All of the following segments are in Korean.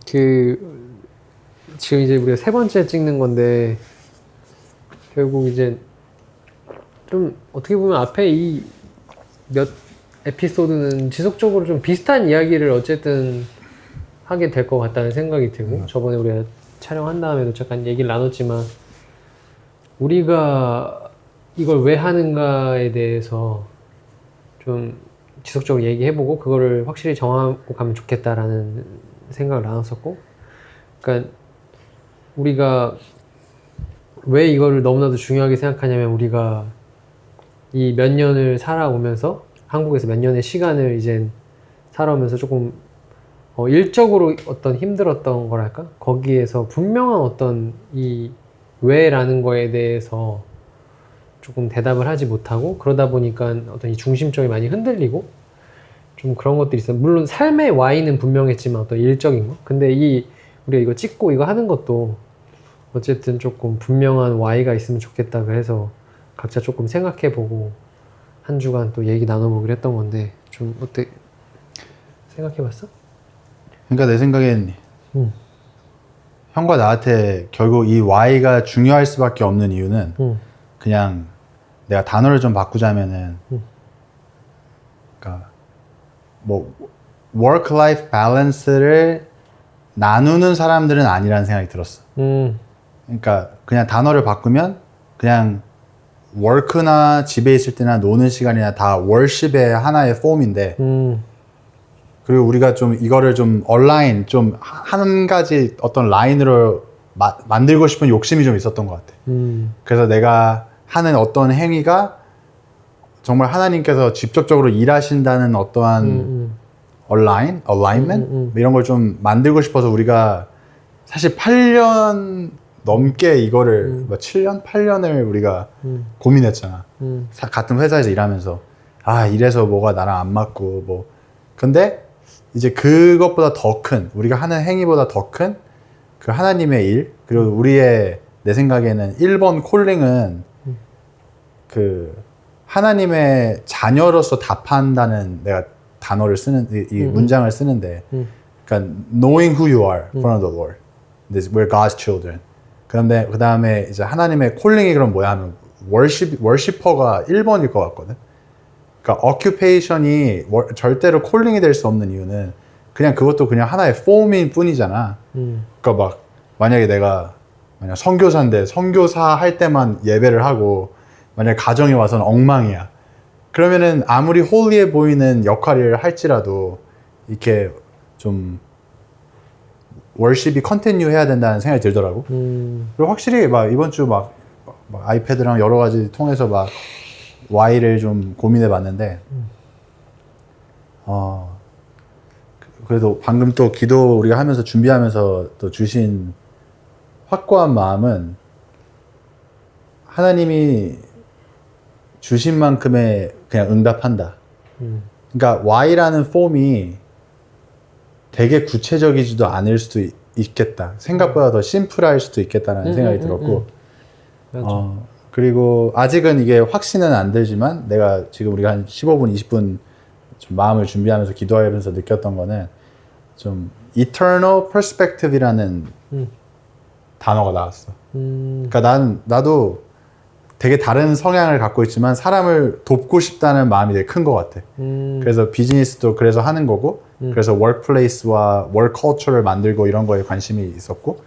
지금 이제 우리가 세 번째 찍는 건데, 결국 이제 좀 어떻게 보면 앞에 이 몇 에피소드는 지속적으로 좀 비슷한 이야기를 어쨌든 하게 될 것 같다는 생각이 들고, 저번에 우리가 촬영한 다음에도 잠깐 얘기를 나눴지만, 우리가 이걸 왜 하는가에 대해서 좀 지속적으로 얘기해보고, 그거를 확실히 정하고 가면 좋겠다라는 생각을 나눴었고, 그러니까 우리가 왜 이거를 너무나도 중요하게 생각하냐면, 우리가 이 몇 년을 살아오면서, 한국에서 몇 년의 시간을 이제 살아오면서 조금 일적으로 어떤 힘들었던 거랄까? 거기에서 분명한 어떤 이 왜라는 거에 대해서 조금 대답을 하지 못하고, 그러다 보니까 어떤 이 중심점이 많이 흔들리고 좀 그런 것들이 있어요. 물론 삶의 Y는 분명했지만 어떤 일적인 거. 근데 우리가 이거 찍고 이거 하는 것도 어쨌든 조금 분명한 Y가 있으면 좋겠다 그래서 각자 조금 생각해보고 한 주간 또 얘기 나눠보기로 했던 건데, 좀 어때? 생각해봤어? 그러니까 내 생각엔 형과 나한테 결국 이 Y가 중요할 수밖에 없는 이유는 그냥 내가 단어를 좀 바꾸자면은 그러니까 뭐 work-life balance를 나누는 사람들은 아니라는 생각이 들었어. 그러니까 그냥 단어를 바꾸면 그냥 work나 집에 있을 때나 노는 시간이나 다 worship의 하나의 폼인데, 그리고 우리가 좀 이거를 좀 얼라인, 좀 한 가지 어떤 라인으로 만들고 싶은 욕심이 좀 있었던 것 같아. 그래서 내가 하는 어떤 행위가 정말 하나님께서 직접적으로 일하신다는 어떠한 alignment? 이런 걸 좀 만들고 싶어서 우리가 사실 8년 넘게 이거를 7년? 8년을 우리가 고민했잖아. 같은 회사에서 일하면서 이래서 뭐가 나랑 안 맞고 뭐. 근데 이제 그것보다 더 큰, 우리가 하는 행위보다 더 큰 그 하나님의 일, 그리고 우리의, 내 생각에는 1번 콜링은 그 하나님의 자녀로서 답한다는, 내가 단어를 쓰는 이 문장을 쓰는데, 그러니까 knowing who you are in front of the Lord, we're God's children. 그런데 그 다음에 이제 하나님의 콜링이 그럼 뭐야 하면 워시퍼가 1번일 것 같거든. 그러니까 occupation이 절대로 콜링이 될 수 없는 이유는 그냥 그것도 그냥 하나의 폼일 뿐이잖아. 그러니까 막 만약에 내가 만약 선교사인데 선교사 할 때만 예배를 하고 만약에 가정에 와서는 엉망이야. 그러면은 아무리 홀리해 보이는 역할을 할지라도 이렇게 좀 월십이 컨티뉴 해야 된다는 생각이 들더라고. 그리고 확실히 막 이번 주 막 아이패드랑 여러 가지 통해서 막 Y를 좀 고민해 봤는데, 그래도 방금 또 기도 우리가 하면서 준비하면서 또 주신 확고한 마음은 하나님이 주신 만큼의 그냥 응답한다. 그러니까 Y라는 폼이 되게 구체적이지도 않을 수도 있겠다. 생각보다 더 심플할 수도 있겠다는 생각이 들었고, 그리고 아직은 이게 확신은 안 들지만 내가 지금 우리가 한 15분, 20분 좀 마음을 준비하면서 기도하면서 느꼈던 거는 좀 eternal perspective이라는 단어가 나왔어. 그러니까 나도 되게 다른 성향을 갖고 있지만 사람을 돕고 싶다는 마음이 되게 큰 것 같아. 그래서 비즈니스도 그래서 하는 거고, 그래서 workplace와 work culture를 만들고 이런 거에 관심이 있었고,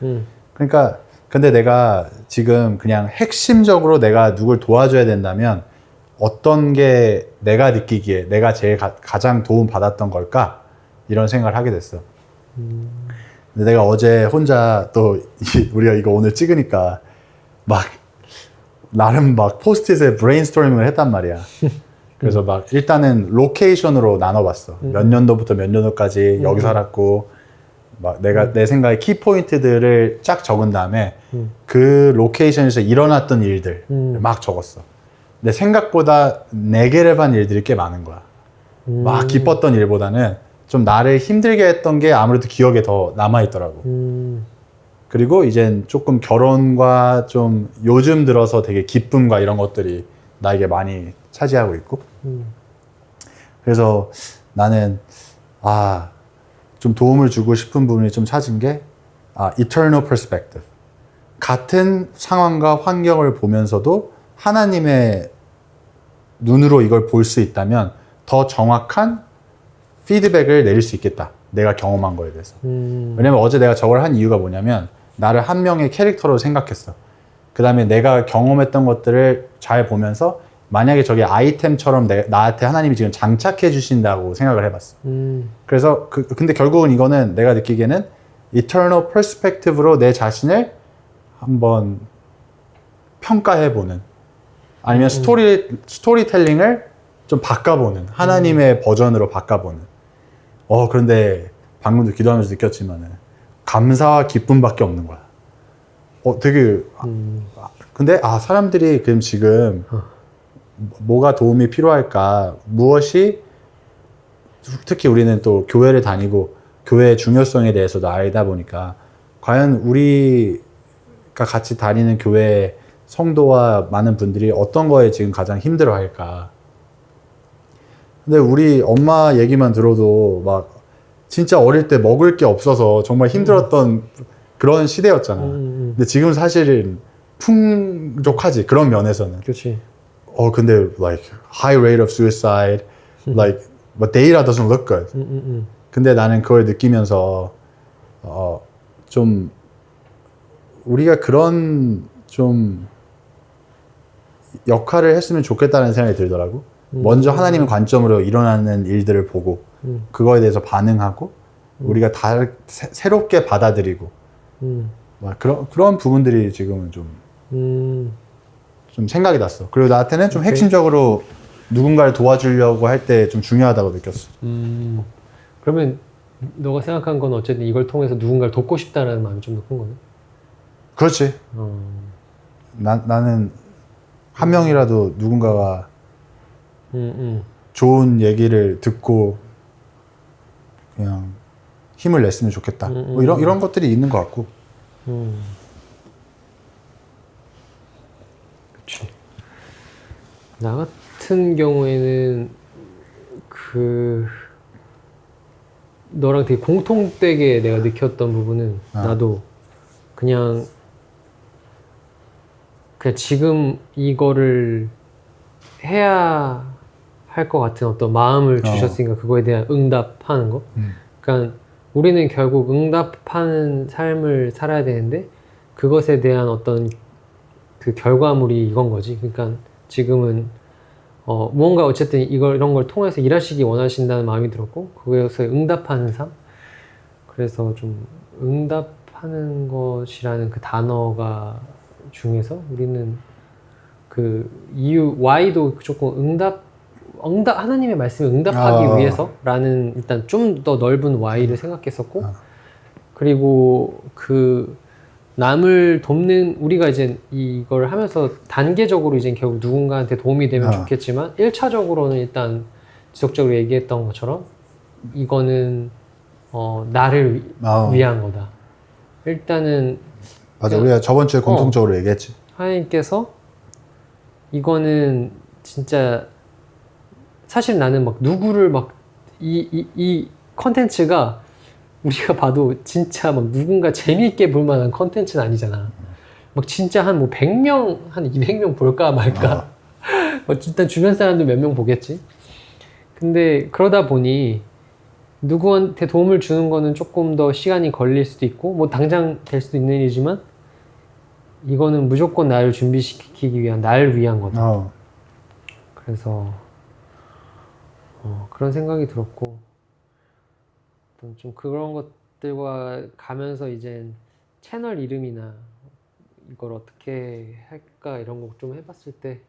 그러니까 근데 내가 지금 그냥 핵심적으로 내가 누굴 도와줘야 된다면 어떤 게 내가 느끼기에 내가 제일 가장 도움 받았던 걸까? 이런 생각을 하게 됐어. 근데 내가 어제 혼자 또 우리가 이거 오늘 찍으니까 막 나름 막 포스트잇에 브레인스토밍을 했단 말이야. 그래서 막 일단은 로케이션으로 나눠봤어. 몇 년도부터 몇 년도까지 여기 살았고, 막 내가 내 생각에 키포인트들을 쫙 적은 다음에 그 로케이션에서 일어났던 일들 막 적었어. 근데 생각보다 네게를 한 일들이 꽤 많은 거야. 막 기뻤던 일보다는 좀 나를 힘들게 했던 게 아무래도 기억에 더 남아있더라고. 그리고 이젠 조금 결혼과 좀 요즘 들어서 되게 기쁨과 이런 것들이 나에게 많이 차지하고 있고. 그래서 나는 좀 도움을 주고 싶은 부분이 좀 찾은 게 eternal perspective. 같은 상황과 환경을 보면서도 하나님의 눈으로 이걸 볼 수 있다면 더 정확한 피드백을 내릴 수 있겠다. 내가 경험한 거에 대해서. 왜냐면 어제 내가 저걸 한 이유가 뭐냐면 나를 한 명의 캐릭터로 생각했어. 그 다음에 내가 경험했던 것들을 잘 보면서 만약에 저게 아이템처럼 나한테 하나님이 지금 장착해 주신다고 생각을 해봤어. 그래서 근데 결국은 이거는 내가 느끼기에는 eternal perspective로 내 자신을 한번 평가해보는 아니면 스토리텔링을 좀 바꿔보는 하나님의 버전으로 바꿔보는 그런데 방금도 기도하면서 느꼈지만은 감사와 기쁨밖에 없는 거야. 되게 근데 사람들이 그럼 지금 뭐가 도움이 필요할까? 무엇이 특히 우리는 또 교회를 다니고 교회의 중요성에 대해서도 알다 보니까 과연 우리가 같이 다니는 교회 성도와 많은 분들이 어떤 거에 지금 가장 힘들어 할까? 근데 우리 엄마 얘기만 들어도 막 진짜 어릴 때 먹을 게 없어서 정말 힘들었던 그런 시대였잖아. 근데 지금 사실은 풍족하지, 그런 면에서는. 그렇지. 근데 like high rate of suicide, like but data doesn't look good. 근데 나는 그걸 느끼면서 좀 우리가 그런 좀 역할을 했으면 좋겠다는 생각이 들더라고. 먼저 하나님의 관점으로 일어나는 일들을 보고 그거에 대해서 반응하고 우리가 다 새롭게 받아들이고 막 그런 부분들이 지금은 좀 생각이 났어. 그리고 나한테는 좀 핵심적으로 누군가를 도와주려고 할 때 좀 중요하다고 느꼈어. 그러면 너가 생각한 건 어쨌든 이걸 통해서 누군가를 돕고 싶다는 마음이 좀 더 큰 거네? 그렇지. 나는 한 명이라도 누군가가 좋은 얘기를 듣고 그냥 힘을 냈으면 좋겠다. 뭐 이런 것들이 있는 것 같고. 그치. 나 같은 경우에는 너랑 되게 공통되게 내가 느꼈던 부분은 나도 그냥 지금 이거를 해야 할 것 같은 어떤 마음을 주셨으니까 그거에 대한 응답하는 거. 그러니까 우리는 결국 응답하는 삶을 살아야 되는데 그것에 대한 어떤 그 결과물이 이건 거지. 그러니까 지금은 무언가 어쨌든 이런 걸 통해서 일하시기 원하신다는 마음이 들었고 그것에 응답하는 삶. 그래서 좀 응답하는 것이라는 그 단어가 중에서 우리는 그 이유 Y도 조금 하나님의 말씀에 응답하기 위해서라는 일단 좀 더 넓은 Y를 생각했었고 그리고 그 남을 돕는 우리가 이제 이걸 하면서 단계적으로 이제 결국 누군가한테 도움이 되면 좋겠지만 1차적으로는 일단 지속적으로 얘기했던 것처럼 이거는 나를 위한 거다. 일단은 맞아, 우리가 저번 주에 공통적으로 얘기했지. 하나님께서 이거는 진짜 사실 나는 막 누구를 막 이 컨텐츠가 우리가 봐도 진짜 막 누군가 재미있게 볼 만한 컨텐츠는 아니잖아. 막 진짜 한 100명, 한 200명 볼까 말까. 일단 주변 사람들 몇 명 보겠지. 근데 그러다 보니 누구한테 도움을 주는 거는 조금 더 시간이 걸릴 수도 있고 뭐 당장 될 수도 있는 일이지만 이거는 무조건 나를 준비시키기 위한 나를 위한 거다. 그래서 그런 생각이 들었고 좀 그런 것들과 가면서 이제 채널 이름이나 이걸 어떻게 할까 이런 거 좀 해봤을 때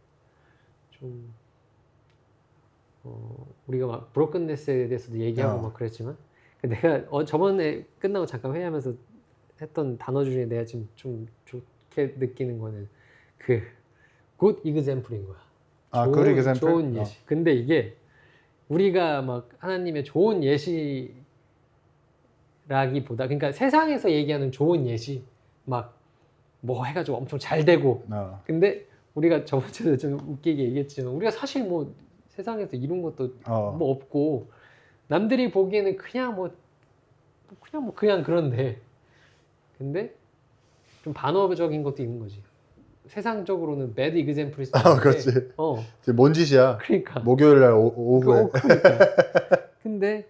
좀 우리가 막 브로큰네스에 대해서도 얘기하고 막 그랬지만 내가 저번에 끝나고 잠깐 회의하면서 했던 단어 중에 내가 지금 좀 좋게 느끼는 거는 그 good example인 거야. good example? 좋은 예시. 근데 이게 우리가 막 하나님의 좋은 예시라기보다 그러니까 세상에서 얘기하는 좋은 예시 막 뭐 해가지고 엄청 잘 되고 근데 우리가 저번 주에 좀 웃기게 얘기했지만 우리가 사실 뭐 세상에서 이룬 것도 뭐 없고 남들이 보기에는 그냥 뭐 그냥 그런데 근데 좀 반어적인 것도 있는 거지. 세상적으로는 bad example일 수도 있는데 그렇지. 어 뭔 짓이야. 그러니까 목요일 날 오후에. 그러니까 근데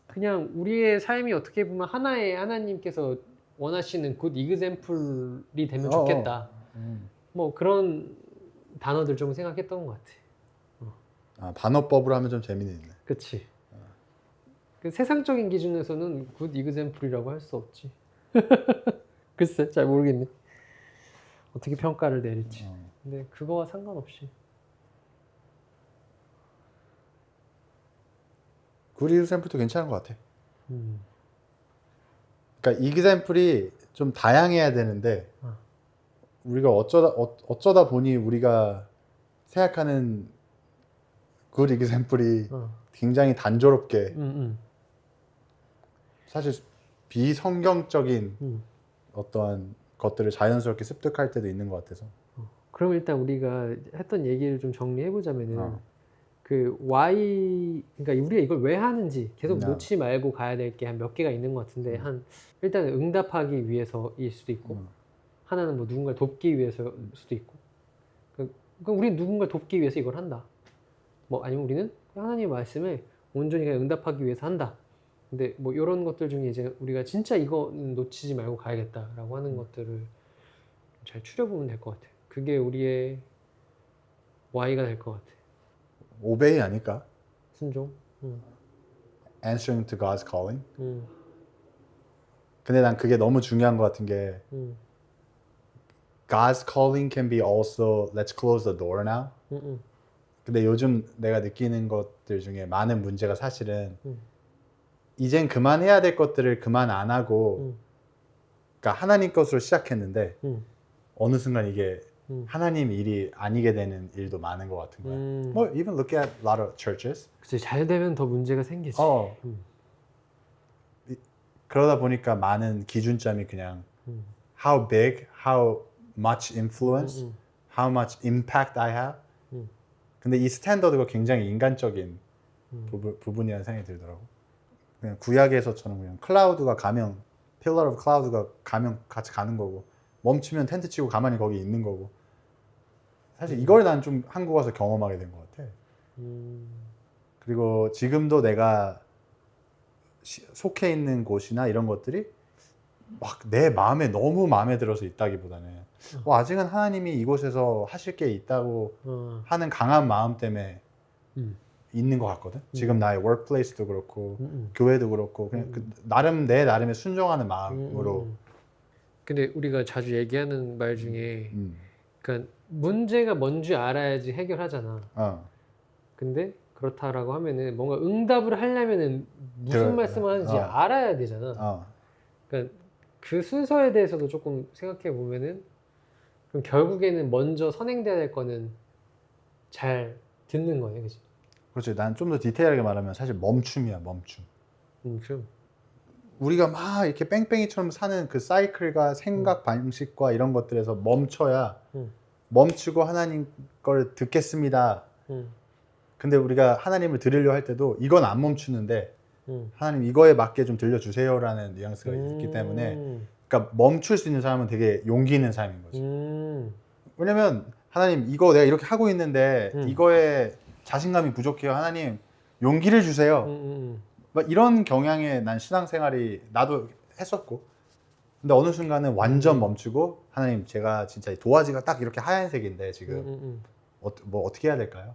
그냥 우리의 삶이 어떻게 보면 하나의 하나님께서 원하시는 굿 example이 되면 좋겠다. 뭐 그런 단어들 좀 생각했던 것 같아. 반어법으로 하면 좀 재미는 있네. 그치. 그 세상적인 기준에서는 굿 example이라고 할 수 없지. 글쎄, 잘 모르겠네. 어떻게 평가를 내릴지. 근데 그거와 상관없이. 굿 이그샘플도 괜찮은 것 같아. 그러니까 이그샘플이 좀 다양해야 되는데 우리가 어쩌다 보니 우리가 생각하는 굿 이그샘플이 굉장히 단조롭게 사실 비성경적인 어떠한 것들을 자연스럽게 습득할 때도 있는 것 같아서. 그럼 일단 우리가 했던 얘기를 좀 정리해 보자면은 그 why 그러니까 우리가 이걸 왜 하는지 계속 놓지 말고 가야 될 게 한 몇 개가 있는 것 같은데 한 일단 응답하기 위해서일 수도 있고 하나는 뭐 누군가를 돕기 위해서일 수도 있고 그러니까 우리는 누군가를 돕기 위해서 이걸 한다. 뭐 아니면 우리는 하나님의 말씀에 온전히 그냥 응답하기 위해서 한다. 근데 뭐 이런 것들 중에 이제 우리가 진짜 이거는 놓치지 말고 가야겠다라고 하는 것들을 잘 추려보면 될 것 같아. 그게 우리의 why가 될 것 같아. 오베이 아닐까? 순종. Answering to God's calling. 근데 난 그게 너무 중요한 것 같은 게 God's calling can be also let's close the door now. 근데 요즘 내가 느끼는 것들 중에 많은 문제가 사실은 이젠 그만해야 될 것들을 그만 안 하고 그러니까 하나님 것으로 시작했는데 어느 순간 이게 하나님 일이 아니게 되는 일도 많은 것 같은 거야. 뭐 even look at a lot of churches. 그치, 잘 되면 더 문제가 생기지. 그러다 보니까 많은 기준점이 그냥 how big, how much influence, how much impact I have. 근데 이 스탠더드가 굉장히 인간적인 부분이라는 생각이 들더라고. 그냥 구약에서처럼 그냥 클라우드가 가면 pillar of cloud가 가면 같이 가는 거고 멈추면 텐트 치고 가만히 거기 있는 거고 사실 이걸 난 좀 한국 와서 경험하게 된 것 같아. 그리고 지금도 내가 속해 있는 곳이나 이런 것들이 막 내 마음에 너무 마음에 들어서 있다기보다는 아직은 하나님이 이곳에서 하실 게 있다고 하는 강한 마음 때문에 있는 것 같거든. 지금 나의 workplace도 그렇고 교회도 그렇고 그냥 나름 내 나름의 순종하는 마음으로. 근데 우리가 자주 얘기하는 말 중에 그러니까 문제가 뭔지 알아야지 해결하잖아. 근데 그렇다라고 하면은 뭔가 응답을 하려면은 무슨 말씀을 하는지 알아야 되잖아. 그러니까 그 순서에 대해서도 조금 생각해 보면은 그럼 결국에는 먼저 선행돼야 될 거는 잘 듣는 거네, 그치? 그렇지. 난 좀 더 디테일하게 말하면 사실 멈춤이야, 멈춤. 멈춤. 우리가 막 이렇게 뺑뺑이처럼 사는 그 사이클과 생각 방식과 이런 것들에서 멈춰야 멈추고 하나님 걸 듣겠습니다. 근데 우리가 하나님을 들으려 할 때도 이건 안 멈추는데 하나님 이거에 맞게 좀 들려주세요라는 뉘앙스가 있기 때문에 그러니까 멈출 수 있는 사람은 되게 용기 있는 사람인 거지. 왜냐면 하나님 이거 내가 이렇게 하고 있는데 이거에 자신감이 부족해요. 하나님 용기를 주세요. 막 이런 경향의 난 신앙생활이 나도 했었고 근데 어느 순간은 완전 멈추고 하나님 제가 진짜 도화지가 딱 이렇게 하얀색인데 지금 뭐 어떻게 해야 될까요?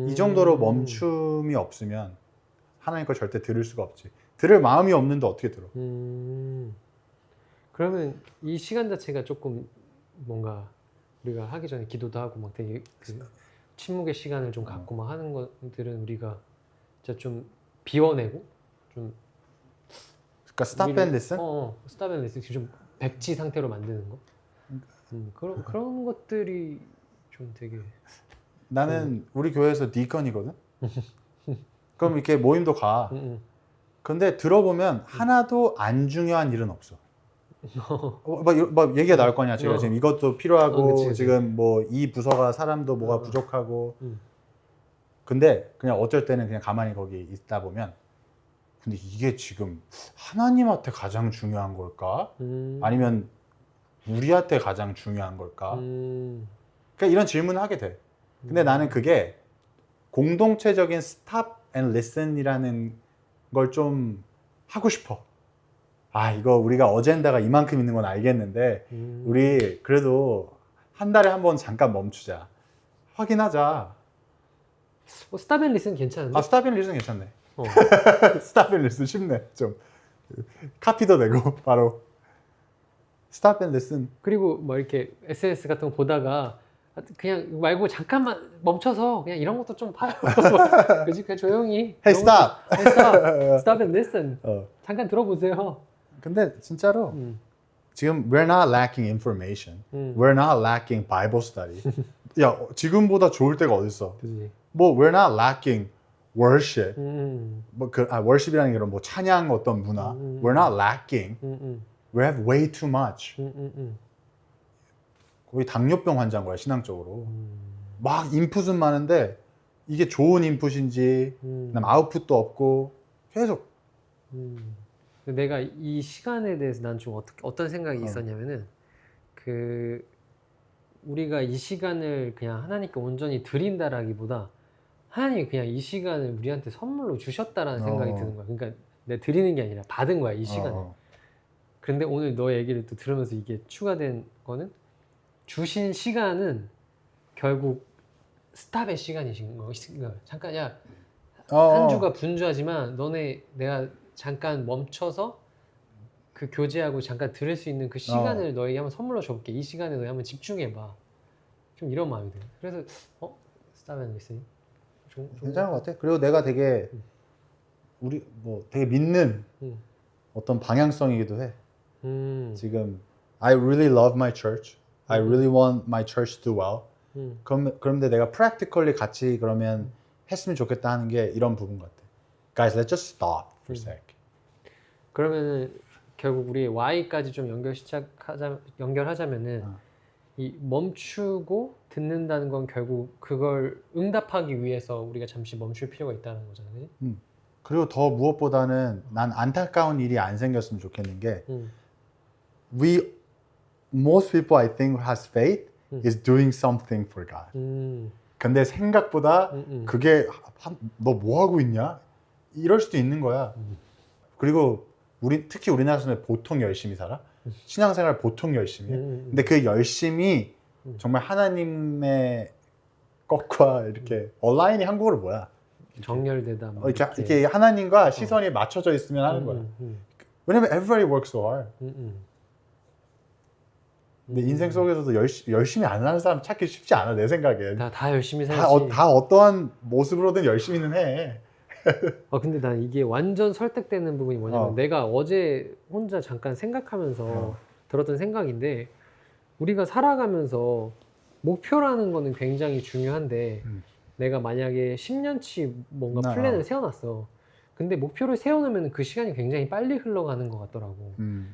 이 정도로 멈춤이 없으면 하나님 걸 절대 들을 수가 없지. 들을 마음이 없는데 어떻게 들어? 그러면 이 시간 자체가 조금 뭔가 우리가 하기 전에 기도도 하고 막 되게 그 침묵의 시간을 좀 갖고 막 하는 것들은 우리가 진짜 좀 비워내고 좀 그러니까 stop and listen? stop and listen 좀 백지 상태로 만드는 거. 그런 것들이 좀 되게 나는 우리 교회에서 디컨이거든. 그럼 이렇게 모임도 가. 근데 들어보면 하나도 안 중요한 일은 없어. 막 얘기가 나올 거 아니야. 제가 지금 이것도 필요하고 그치. 지금 뭐 이 부서가 사람도 뭐가 부족하고 근데 그냥 어쩔 때는 그냥 가만히 거기 있다 보면 근데 이게 지금 하나님한테 가장 중요한 걸까? 아니면 우리한테 가장 중요한 걸까? 그러니까 이런 질문을 하게 돼. 근데 나는 그게 공동체적인 stop and listen이라는 걸 좀 하고 싶어. 아, 이거 우리가 어젠다가 이만큼 있는 건 알겠는데 우리 그래도 한 달에 한 번 잠깐 멈추자. 확인하자. 스탑 앤 리슨 괜찮은데? 아, stop and listen 괜찮네. 어. stop and listen 쉽네. 좀 카피도 되고 바로 stop and listen. 그리고 뭐 이렇게 SNS 같은 거 보다가 그냥 말고 잠깐만 멈춰서 그냥 이런 것도 좀 봐요. 그지? 그냥 조용히. Hey, stop. Hey, stop. Stop and listen. 잠깐 들어보세요. 근데 진짜로 지금 we're not lacking information. We're not lacking Bible study. 야, 지금보다 좋을 때가 어딨어. 그지? 뭐 we're not lacking worship. worship이라는 게 뭐 찬양 어떤 문화. We're not lacking. We have way too much. 거의 당뇨병 환자인 거야, 신앙적으로. 막 인풋은 많은데 이게 좋은 인풋인지 그다음 아웃풋도 없고 계속 내가 이 시간에 대해서 난 좀 어떤 생각이 있었냐면은 그 우리가 이 시간을 그냥 하나님께 온전히 드린다라기보다 하나님이 그냥 이 시간을 우리한테 선물로 주셨다라는 생각이 드는 거야. 그러니까 내가 드리는 게 아니라 받은 거야, 이 시간을. 그런데 오늘 너 얘기를 또 들으면서 이게 추가된 거는 주신 시간은 결국 스탑의 시간이신 거야. 잠깐 한 주가 분주하지만 내가 잠깐 멈춰서 그 교제하고 잠깐 들을 수 있는 그 시간을 너에게 한번 선물로 줘볼게. 이 시간에 너희 한번 집중해봐. 좀 이런 마음이 들어. 그래서 스탑 앤 리스닝 괜찮은 것 같아. 그리고 내가 되게 우리 뭐 되게 믿는 어떤 방향성이기도 해. 지금 I really love my church. I really want my church to do well. 그런데 내가 practically 같이 그러면 했으면 좋겠다 하는 게 이런 부분 같아. Guys, let's just stop for a sec. 그러면은 결국 우리 Y까지 좀 연결하자면은 이 멈추고 듣는다는 건 결국 그걸 응답하기 위해서 우리가 잠시 멈출 필요가 있다는 거잖아, 그지? 그리고 더 무엇보다는 난 안타까운 일이 안 생겼으면 좋겠는 게 most people I think has faith is doing something for God. 근데 생각보다 그게 너 뭐 하고 있냐? 이럴 수도 있는 거야. 그리고 특히 우리나라 사람들 보통 열심히 살아. 신앙생활 보통 열심히 해. 근데 그 열심이 정말 하나님의 것과 이렇게 얼라인이 한국어로 뭐야? 정렬되다. 이렇게 하나님과 시선이 맞춰져 있으면 하는 거야. 왜냐면 everybody works so hard. 근데 인생 속에서도 열심히 안 하는 사람 찾기 쉽지 않아, 내 생각엔. 다 열심히 살지. 다 어떠한 모습으로든 열심히는 해. 근데 난 이게 완전 설득되는 부분이 뭐냐면 내가 어제 혼자 잠깐 생각하면서 들었던 생각인데 우리가 살아가면서 목표라는 거는 굉장히 중요한데 내가 만약에 10년치 뭔가 플랜을 세워놨어. 근데 목표를 세워놓으면 그 시간이 굉장히 빨리 흘러가는 것 같더라고.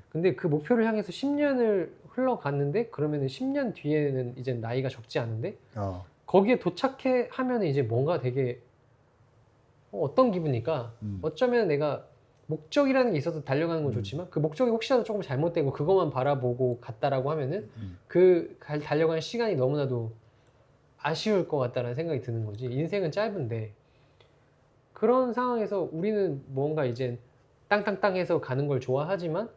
근데 그 목표를 향해서 10년을 흘러갔는데 그러면은 10년 뒤에는 이제 나이가 적지 않은데 거기에 하면 이제 뭔가 되게 어떤 기분일까? 어쩌면 내가 목적이라는 게 있어서 달려가는 건 좋지만 그 목적이 혹시라도 조금 잘못되고 그것만 바라보고 갔다라고 하면은 달려가는 시간이 너무나도 아쉬울 것 같다는 생각이 드는 거지. 인생은 짧은데 그런 상황에서 우리는 뭔가 이제 땅땅땅 해서 가는 걸 좋아하지만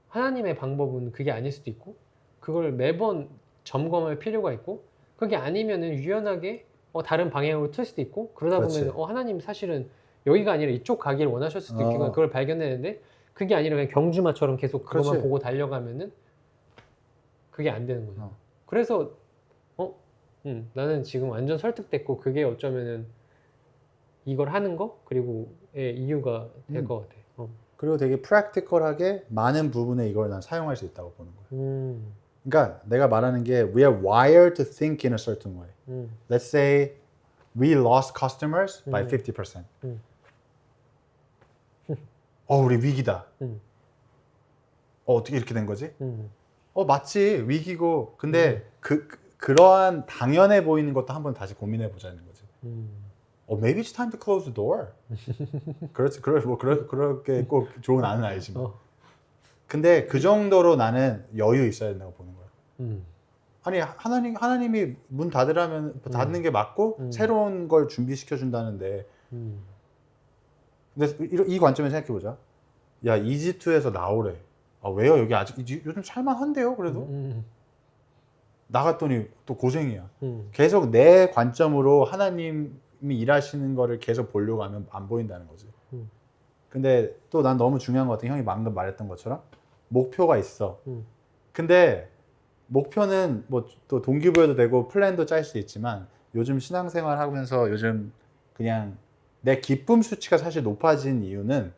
하나님의 방법은 그게 아닐 수도 있고 그걸 매번 점검할 필요가 있고 그게 아니면은 유연하게 다른 방향으로 틀 수도 있고 그러다 보면 하나님 사실은 여기가 아니라 이쪽 가기를 원하셨을 수도 있고 그걸 발견했는데 그게 아니라 그냥 경주마처럼 계속 그것만 보고 달려가면은 그게 안 되는 거죠. 그래서 나는 지금 완전 설득됐고 그게 어쩌면은 이걸 하는 거 그리고 이유가 될 것 같아. 그리고 되게 프랙티컬하게 많은 부분에 이걸 난 사용할 수 있다고 보는 거야. 그러니까 내가 말하는 게 we are wired to think in a certain way. Let's say we lost customers by 50%. 우리 위기다. 어떻게 이렇게 된 거지? 맞지. 위기고. 근데 그러한 당연해 보이는 것도 한번 다시 고민해 보자는 거지. maybe it's time to close the door. 그렇지, 그렇게 꼭 좋은 안은 아니지만. 근데 그 정도로 나는 여유 있어야 된다고 보는 거야. 아니 하나님이 문 닫으라면 닫는 게 맞고 새로운 걸 준비시켜 준다는데. 근데 이 관점에서 생각해 보자. 야 이집트에서 나오래. 아 왜요? 여기 아직 요즘 살만한데요. 그래도 나갔더니 또 고생이야. 계속 내 관점으로 하나님이 일하시는 거를 계속 보려고 하면 안 보인다는 거지. 근데 또 난 너무 중요한 것 같아. 형이 방금 말했던 것처럼 목표가 있어. 근데 목표는 뭐 또 동기부여도 되고 플랜도 짤 수 있지만 요즘 신앙생활 하면서 요즘 그냥 내 기쁨 수치가 사실 높아진 이유는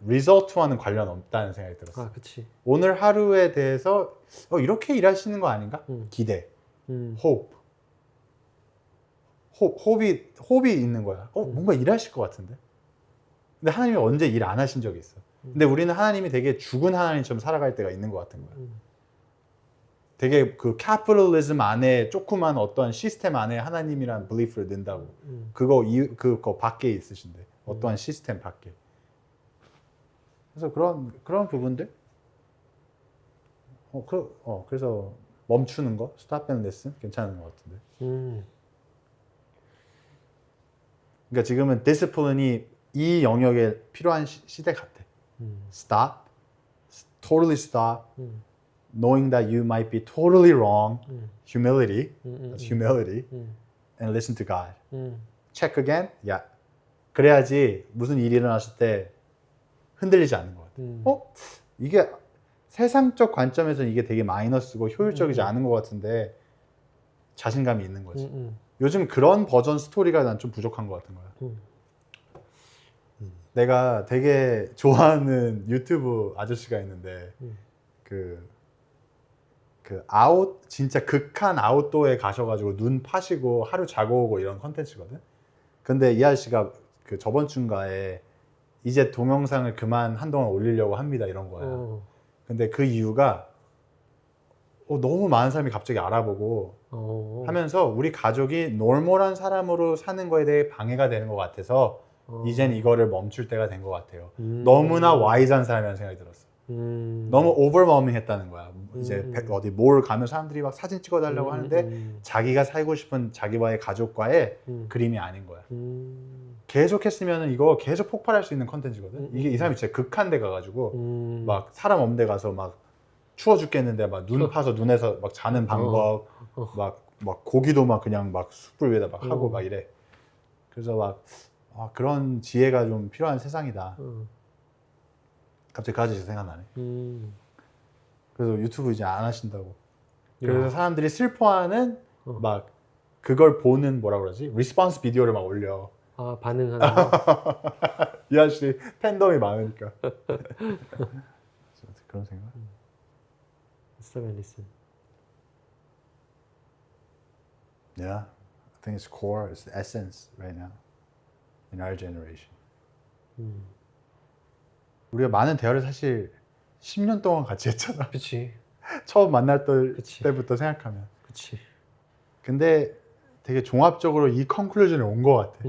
리설트와는 관련 없다는 생각이 들었어. 아, 그치. 오늘 하루에 대해서 이렇게 일하시는 거 아닌가? 기대, 호흡이 있는 거야. 뭔가 일하실 것 같은데. 근데 하나님이 언제 일 안 하신 적이 있어. 근데 우리는 하나님이 되게 죽은 하나님처럼 살아갈 때가 있는 것 같은 거야. 되게 그 캐피털리즘 안에 조그만 어떤 시스템 안에 하나님이란 belief를 넣는다고. 그거 밖에 있으신데. 어떠한 시스템 밖에. 그래서 그런 부분들. 그래서 멈추는 거, stop and listen 괜찮은 것 같은데. 그러니까 지금은 디스플린이 이 영역에 필요한 시대 같아. Stop, totally stop, knowing that you might be totally wrong, humility, that's humility, and listen to God. Check again, yeah. 그래야지 무슨 일이 일어났을 때 흔들리지 않는 것 같아. 이게 세상적 관점에서 이게 되게 마이너스고 효율적이지 않은 것 같은데 자신감이 있는 거지. 요즘 그런 버전 스토리가 난 좀 부족한 것 같은 거야. 내가 되게 좋아하는 유튜브 아저씨가 있는데 진짜 극한 아웃도어에 가셔가지고 눈 파시고 하루 자고 오고 이런 컨텐츠거든. 근데 이 아저씨가 그 저번 주인가에 이제 동영상을 그만 한동안 올리려고 합니다 이런 거야. 근데 그 이유가 너무 많은 사람이 갑자기 알아보고 하면서 우리 가족이 노멀한 사람으로 사는 거에 대해 방해가 되는 것 같아서 이젠 이거를 멈출 때가 된 것 같아요. 너무나 와이즈한 사람이라는 생각이 들었어. 너무 오버머밍 했다는 거야. 이제 어디 몰 가면 사람들이 막 사진 찍어달라고 하는데 자기가 살고 싶은 자기와의 가족과의 그림이 아닌 거야. 계속 했으면 이거 계속 폭발할 수 있는 컨텐츠거든. 이게 이 사람이 진짜 극한 데 가가지고 막 사람 없는 데 가서 막 추워 죽겠는데 막 눈 파서 눈에서 막 자는 방법 막 고기도 막 그냥 막 숯불 위에다 막 하고 막 이래. 그래서 막 그런 지혜가 좀 필요한 세상이다. 갑자기 그 아저씨 생각나네. 그래서 유튜브 이제 안 하신다고. 그래서 사람들이 슬퍼하는 막 그걸 보는 뭐라 그러지? 리스폰스 비디오를 막 올려. 아, 반응하는 거? 이 아저씨 팬덤이 많으니까. 그런 생각. Stop and listen. Yeah, I think it's core, it's the essence right now in our generation. 우리가 많은 대화를 사실 10년 동안 같이 했잖아. 그치. 처음 만날 그치. 때부터 생각하면. 그치. 근데 되게 종합적으로 이 컨클루전에 온 것 같아.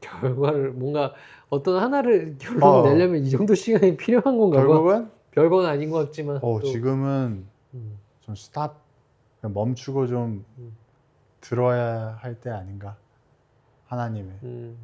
결과를 뭔가 어떤 하나를 결론을 내려면 이 정도 시간이 필요한 건가 봐. 결국은 별건 아닌 것 같지만 또. 지금은 좀 스탑, 그냥 멈추고 좀 들어야 할 때 아닌가. 하나님의